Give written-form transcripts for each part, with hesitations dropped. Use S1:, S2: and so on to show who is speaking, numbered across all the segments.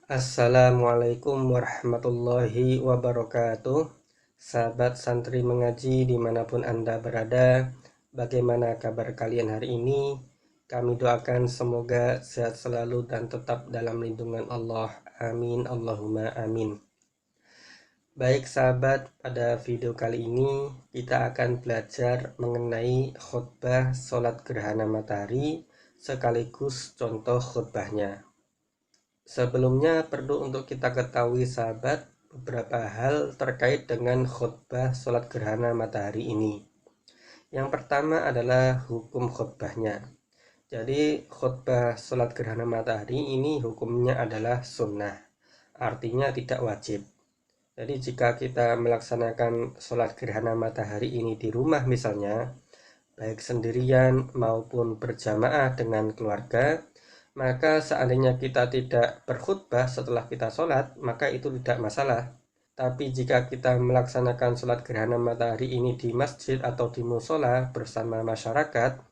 S1: Assalamualaikum warahmatullahi wabarakatuh. Sahabat santri mengaji dimanapun Anda berada, bagaimana kabar kalian hari ini? Kami doakan semoga sehat selalu dan tetap dalam lindungan Allah. Amin, Allahumma amin. Baik sahabat, pada video kali ini kita akan belajar mengenai khutbah sholat gerhana matahari sekaligus contoh khutbahnya. Sebelumnya perlu untuk kita ketahui sahabat beberapa hal terkait dengan khutbah sholat gerhana matahari ini. Yang pertama adalah hukum khutbahnya. Jadi khutbah sholat gerhana matahari ini hukumnya adalah sunnah, artinya tidak wajib. Jadi jika kita melaksanakan sholat gerhana matahari ini di rumah misalnya, baik sendirian maupun berjamaah dengan keluarga, maka seandainya kita tidak berkhutbah setelah kita sholat, maka itu tidak masalah. Tapi jika kita melaksanakan sholat gerhana matahari ini di masjid atau di musola bersama masyarakat,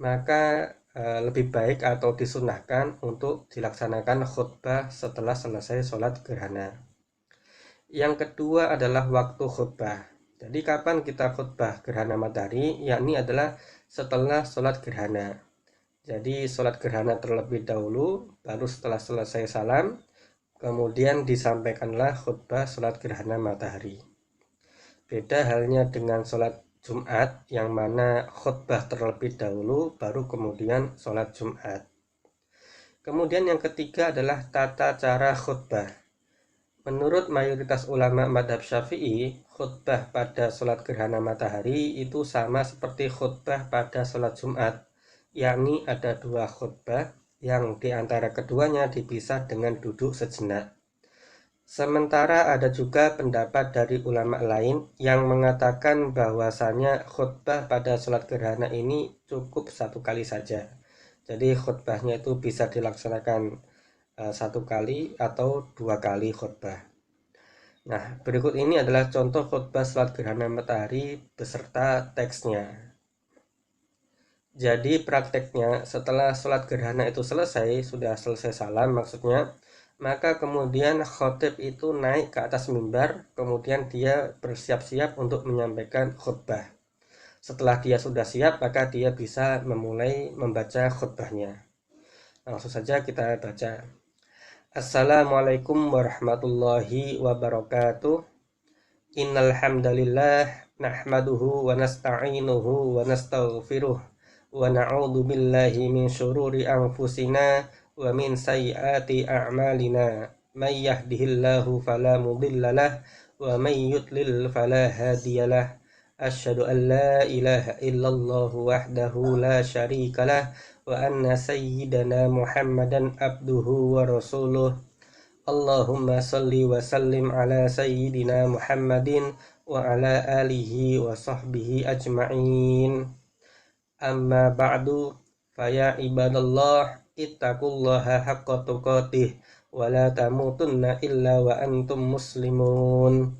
S1: maka lebih baik atau disunahkan untuk dilaksanakan khutbah setelah selesai sholat gerhana. Yang kedua adalah waktu khutbah. Jadi kapan kita khutbah gerhana matahari? Yakni adalah setelah sholat gerhana. Jadi sholat gerhana terlebih dahulu, baru setelah selesai salam, kemudian disampaikanlah khutbah sholat gerhana matahari. Beda halnya dengan sholat Jumat, yang mana khutbah terlebih dahulu, baru kemudian sholat Jumat. Kemudian yang ketiga adalah tata cara khutbah. Menurut mayoritas ulama madhab Syafi'i, khutbah pada sholat gerhana matahari itu sama seperti khutbah pada sholat Jumat, yakni ada dua khutbah yang diantara keduanya dipisah dengan duduk sejenak. Sementara ada juga pendapat dari ulama lain yang mengatakan bahwasanya khutbah pada sholat gerhana ini cukup satu kali saja. Jadi khutbahnya itu bisa dilaksanakan satu kali atau dua kali khutbah. Nah, berikut ini adalah contoh khutbah sholat gerhana matahari beserta teksnya. Jadi prakteknya setelah sholat gerhana itu selesai, sudah selesai salam maksudnya, maka kemudian khotib itu naik ke atas mimbar, kemudian dia bersiap-siap untuk menyampaikan khutbah. Setelah dia sudah siap, maka dia bisa memulai membaca khutbahnya. Langsung saja kita baca. Assalamualaikum warahmatullahi wabarakatuh. Innal hamdalillah nahmaduhu wa nasta'inuhu wa nastaghfiruh wa na'udzu billahi min syururi anfusina wa min sayyiati a'malina. May yahdihillahu fala mudhillalah wa may yudlil fala hadiyalah. Asyhadu an la ilaha illallah wahdahu la syarikalah wa anna sayyidana Muhammadan abduhu wa rasuluh. Allahumma salli wa sallim ala sayyidina Muhammadin wa ala alihi wa sahbihi ajma'in. Amma ba'du, faya ibadallah, ittaqullaha haqqa tuqatih wa la tamutunna illa wa antum muslimun.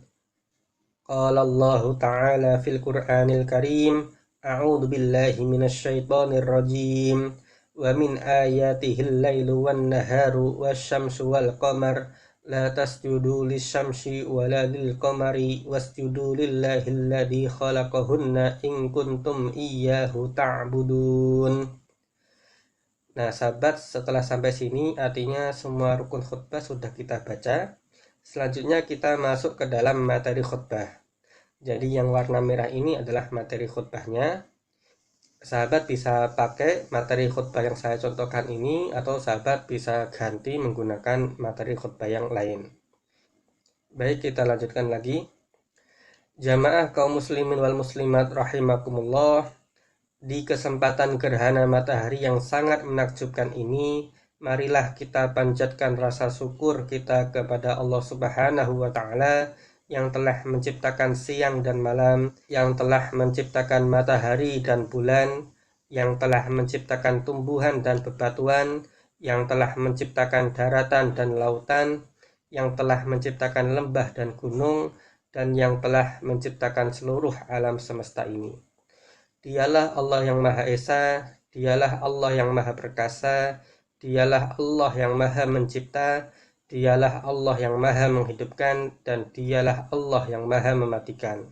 S1: Qala Allah ta'ala fil Qur'anil Karim, a'udzu billahi minasy syaithanir rajim. Wa min ayatihil lailu wan naharu wasyamsu wal qamar la tasjudu lisyamsi wala lil qamari wasjudu lillahi alladzi khalaqahunna in kuntum iyyahu ta'budun. Nah sahabat, setelah sampai sini artinya semua rukun khutbah sudah kita baca. Selanjutnya kita masuk ke dalam materi khutbah. Jadi yang warna merah ini adalah materi khutbahnya. Sahabat bisa pakai materi khutbah yang saya contohkan ini, atau sahabat bisa ganti menggunakan materi khutbah yang lain. Baik, kita lanjutkan lagi. Jamaah kaum muslimin wal muslimat rahimakumullah, di kesempatan gerhana matahari yang sangat menakjubkan ini, marilah kita panjatkan rasa syukur kita kepada Allah Subhanahu wa Ta'ala yang telah menciptakan siang dan malam, yang telah menciptakan matahari dan bulan, yang telah menciptakan tumbuhan dan bebatuan, yang telah menciptakan daratan dan lautan, yang telah menciptakan lembah dan gunung, dan yang telah menciptakan seluruh alam semesta ini. Dialah Allah yang Maha Esa, dialah Allah yang Maha Perkasa, dialah Allah yang Maha Mencipta, Dialah Allah yang maha menghidupkan dan dialah Allah yang maha mematikan.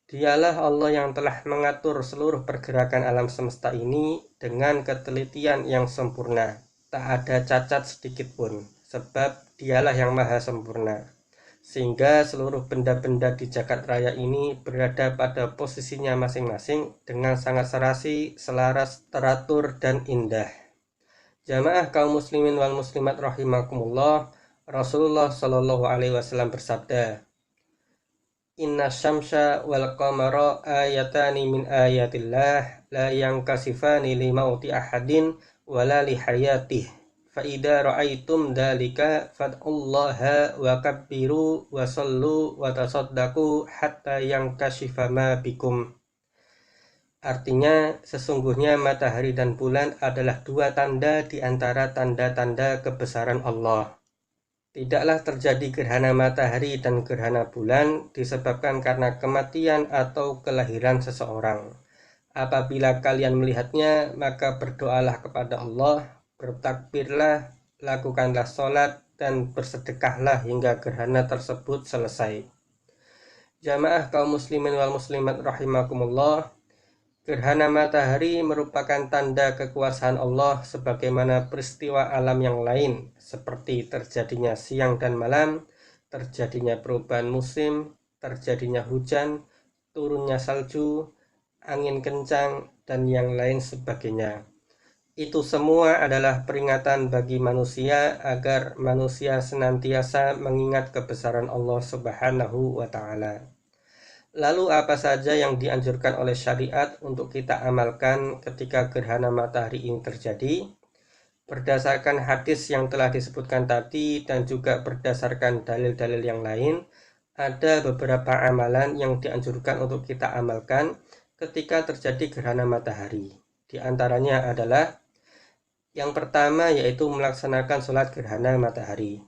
S1: Dialah Allah yang telah mengatur seluruh pergerakan alam semesta ini dengan ketelitian yang sempurna. Tak ada cacat sedikit pun, sebab dialah yang maha sempurna. Sehingga seluruh benda-benda di jagat raya ini berada pada posisinya masing-masing dengan sangat serasi, selaras, teratur, dan indah. Jamaah kaum muslimin wal muslimat rahimakumullah, Rasulullah Shallallahu Alaihi Wasallam bersabda, Inna syamsa wal qamara ayatani min ayatillah la yankasifani li mauti ahadin wala li hayatih. Fa idza ra'aitum dalika fad'ullaha wa kabbiru wa sallu wa tasaddaqu hatta yankashifa ma bikum. Artinya, sesungguhnya matahari dan bulan adalah dua tanda di antara tanda-tanda kebesaran Allah. Tidaklah terjadi gerhana matahari dan gerhana bulan disebabkan karena kematian atau kelahiran seseorang. Apabila kalian melihatnya, maka berdoalah kepada Allah, bertakbirlah, lakukanlah sholat, dan bersedekahlah hingga gerhana tersebut selesai. Jamaah kaum muslimin wal muslimat rahimakumullah, gerhana matahari merupakan tanda kekuasaan Allah sebagaimana peristiwa alam yang lain seperti terjadinya siang dan malam, terjadinya perubahan musim, terjadinya hujan, turunnya salju, angin kencang, dan yang lain sebagainya. Itu semua adalah peringatan bagi manusia agar manusia senantiasa mengingat kebesaran Allah Subhanahu wa Ta'ala. Lalu apa saja yang dianjurkan oleh syariat untuk kita amalkan ketika gerhana matahari ini terjadi? Berdasarkan hadis yang telah disebutkan tadi dan juga berdasarkan dalil-dalil yang lain, ada beberapa amalan yang dianjurkan untuk kita amalkan ketika terjadi gerhana matahari. Di antaranya adalah yang pertama yaitu melaksanakan sholat gerhana matahari.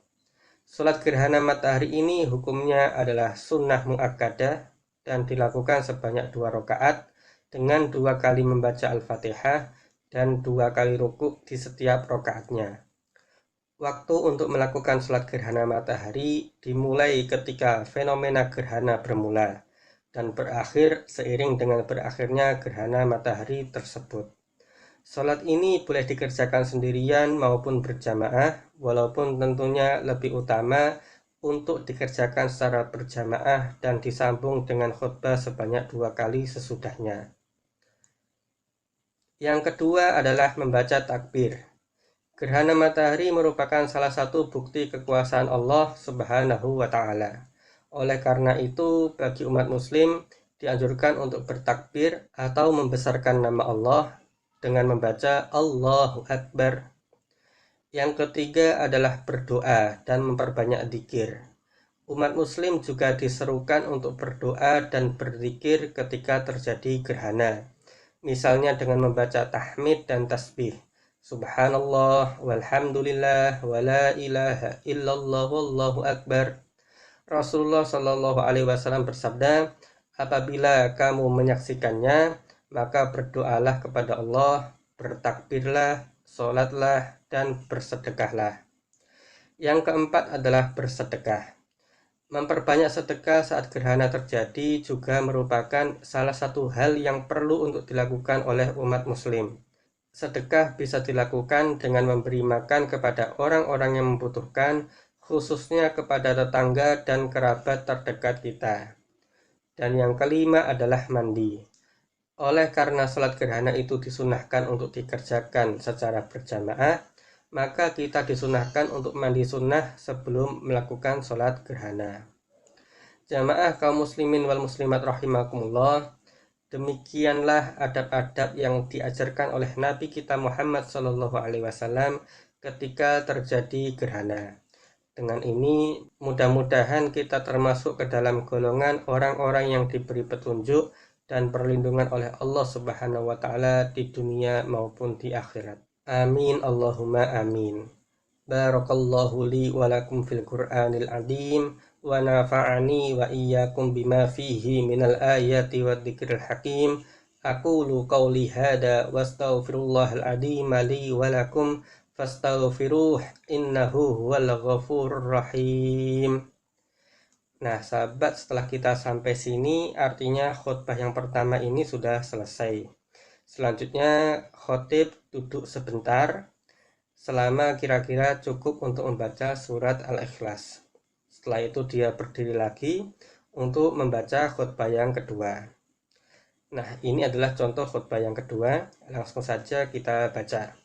S1: Sholat gerhana matahari ini hukumnya adalah sunnah muakkadah dan dilakukan sebanyak 2 rakaat dengan 2 kali membaca Al-Fatihah dan 2 kali rukuk di setiap rakaatnya. Waktu untuk melakukan sholat gerhana matahari dimulai ketika fenomena gerhana bermula dan berakhir seiring dengan berakhirnya gerhana matahari tersebut. Sholat ini boleh dikerjakan sendirian maupun berjamaah, walaupun tentunya lebih utama untuk dikerjakan secara berjamaah dan disambung dengan khutbah sebanyak 2 kali sesudahnya. Yang kedua adalah membaca takbir. Gerhana matahari merupakan salah satu bukti kekuasaan Allah Subhanahu wa Ta'ala. Oleh karena itu, bagi umat muslim dianjurkan untuk bertakbir atau membesarkan nama Allah dengan membaca Allahu Akbar. Yang ketiga adalah berdoa dan memperbanyak zikir. Umat muslim juga diserukan untuk berdoa dan berzikir ketika terjadi gerhana. Misalnya dengan membaca tahmid dan tasbih. Subhanallah walhamdulillah wala ilaha illallah wallahu akbar. Rasulullah Shallallahu Alaihi Wasallam bersabda, apabila kamu menyaksikannya, maka berdoalah kepada Allah, bertakbirlah, sholatlah, dan bersedekahlah. Yang keempat adalah bersedekah. Memperbanyak sedekah saat gerhana terjadi juga merupakan salah satu hal yang perlu untuk dilakukan oleh umat muslim. Sedekah bisa dilakukan dengan memberi makan kepada orang-orang yang membutuhkan, khususnya kepada tetangga dan kerabat terdekat kita. Dan yang kelima adalah mandi. Oleh karena sholat gerhana itu disunahkan untuk dikerjakan secara berjamaah, maka kita disunahkan untuk mandi sunnah sebelum melakukan sholat gerhana. Jamaah kaum muslimin wal muslimat rahimakumullah, demikianlah adab-adab yang diajarkan oleh Nabi kita Muhammad Shallallahu Alaihi Wasallam ketika terjadi gerhana. Dengan ini, mudah-mudahan kita termasuk ke dalam golongan orang-orang yang diberi petunjuk dan perlindungan oleh Allah Subhanahu wa Ta'ala di dunia maupun di akhirat. Amin Allahumma amin. Barakallahu li wa lakum fil Qur'anil azim wa nafa'ani wa iyyakum bima fihi minal ayati wa dzikril hakim. Aqulu qawli hada wa astaghfirullahal azim li wa lakum fastaghfiruh innahu huwal ghafurur rahim. Nah, sahabat, setelah kita sampai sini, artinya khutbah yang pertama ini sudah selesai. Selanjutnya, khotib duduk sebentar, selama kira-kira cukup untuk membaca surat Al-Ikhlas. Setelah itu dia berdiri lagi untuk membaca khutbah yang kedua. Nah, ini adalah contoh khutbah yang kedua. Langsung saja kita baca.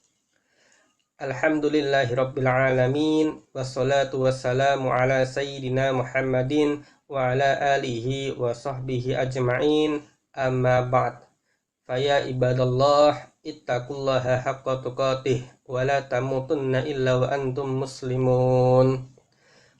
S1: Alhamdulillahirabbil alamin wassalatu wassalamu ala sayyidina Muhammadin wa ala alihi wa sahbihi ajma'in, amma ba'd. Faya ibadallah ittaqullaha haqqa tuqatih wa la tamutunna illa wa antum muslimun.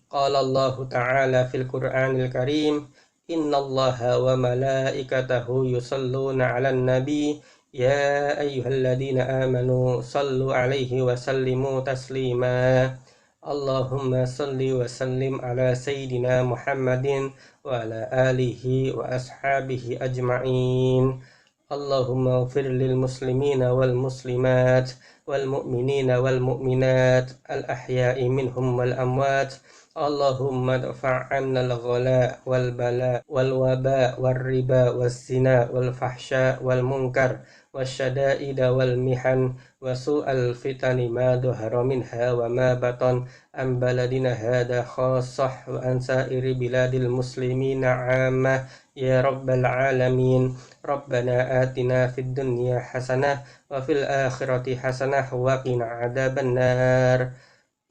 S1: Qala Allah ta'ala fil Qur'anil Karim, innallaha wa malaikatahu yusalluna 'alan nabi ya ayyuhalladzina amanu sallu 'alaihi wa sallimu taslima. Allahumma salli wa sallim ala sayyidina Muhammadin wa ala alihi wa ashabihi ajma'in. Allahumma ighfir lil muslimina wal muslimat wal mu'minina wal mu'minat al ahya'i minhum wal amwat. Allahumma dfa' 'anna al-ghala wal bala wal waba wal riba was zina wal fahsya wal munkar wasyada'ida wal mihan wa su'al fitani ma dhahara minha wa ma batan am baladina hada khassah wa an sa'iri biladil muslimina 'ammah ya rabbal alamin. Rabbana atina fid dunya hasanah wa fil akhirati hasanah wa qina adzaban nar.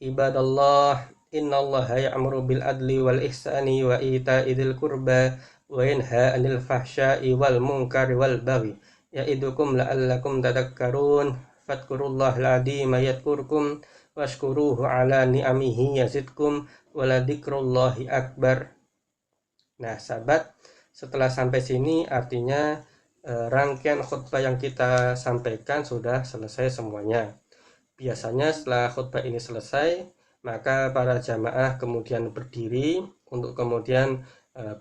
S1: Ibadallah, innallaha ya'muru bil adli wal ihsani wa ita'i dzil qurba wa yanha 'anil fahsya'i wal munkari wal baghi ya'idukum la'allakum tadhakkarun. Fadhkurullahal 'azima yadhkurkum washkuruhu 'ala ni'amihi yazidkum wa ladzikrullahi akbar. Nah, sahabat, setelah sampai sini artinya rangkaian khutbah yang kita sampaikan sudah selesai semuanya. Biasanya setelah khutbah ini selesai, maka para jamaah kemudian berdiri untuk kemudian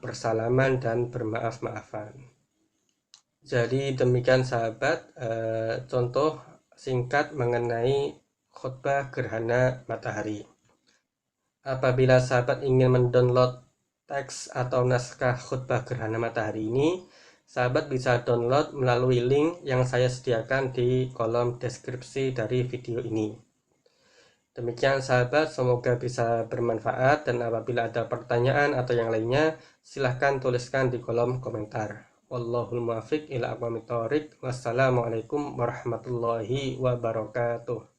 S1: bersalaman dan bermaaf-maafan. Jadi demikian sahabat, contoh singkat mengenai khutbah gerhana matahari. Apabila sahabat ingin mendownload teks atau naskah khutbah gerhana matahari ini, sahabat bisa download melalui link yang saya sediakan di kolom deskripsi dari video ini. Demikian sahabat, semoga bisa bermanfaat, dan apabila ada pertanyaan atau yang lainnya silahkan tuliskan di kolom komentar. Wallahul muwaffiq ila aqwamit thoriq. Wassalamualaikum warahmatullahi wabarakatuh.